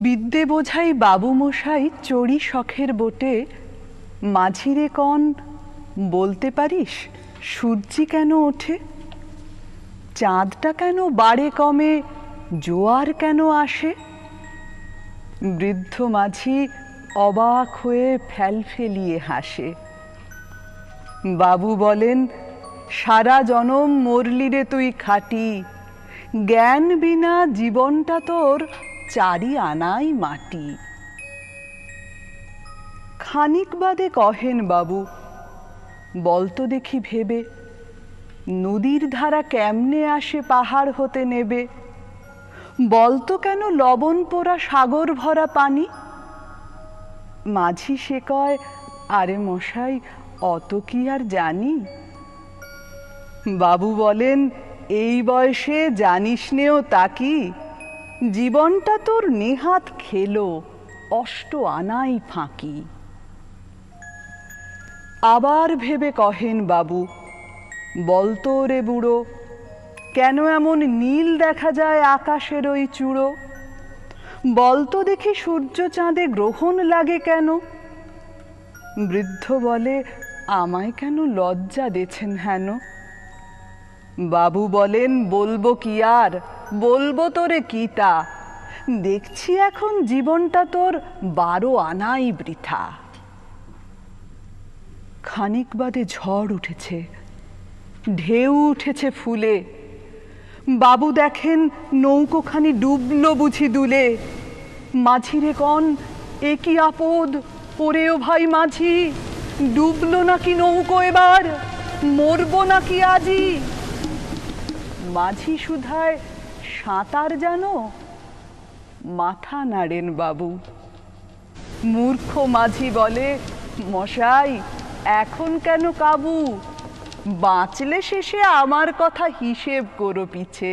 বিদ্যে বোঝাই বাবু মশাই চড়ি শখের বোটে, মাঝিরে কন বলতে পারিস সূর্যি কেন ওঠে? চাঁদটা কেন বাড়ে কমে, জোয়ার কেন আসে? বৃদ্ধ মাঝি অবাক হয়ে ফেলফেলিয়ে হাসে। বাবু বলেন, সারা জনম মরলিরে তুই খাটি, জ্ঞান বিনা জীবনটা তোর চারি আনাই মাটি। খানিক বাদে কহেন বাবু, বলতো দেখি ভেবে, নদীর ধারা কেমনে আসে পাহাড় হতে নেবে? বলতো কেন লবণ পোড়া সাগর ভরা পানি? মাঝি সে কয়, আরে মশাই অত কি আর জানি। বাবু বলেন, এই বয়সে জানিস নেও তা কি, জীবনটা তোর নেহাত খেলো, অষ্ট আনাই ফাঁকি। আবার ভেবে কহেন বাবু, বলতো রে বুড়ো, কেন এমন নীল দেখা যায় আকাশের ওই চূড়ো? বলতো দেখি সূর্য চাঁদে গ্রহণ লাগে কেন? বৃদ্ধ বলে, আমায় কেন লজ্জা দেছেন হেন? বাবু বলেন, বলবো কি আর, বলবো তোরে কিতা, দেখছি এখন জীবনটা তোর 12 আনাই বৃথা। খানিক বাদে ঝড় উঠেছে, ঢেউ উঠেছে ফুলে। বাবু দেখেন নৌকোখানি ডুবলো বুঝি দুলে। মাঝিরে কন, এ কি আপদ, ওরেও ভাই মাঝি, ডুবলো নাকি নৌকো এবার, মরবো নাকি আজি? মাঝি শুধায়, সাঁতার জানো? মাথা নাড়েন বাবু। মূর্খ মাঝি বলে, মশাই এখন কেন কাবু, বাঁচলে শেষে আমার কথা হিসেব করো পিছে।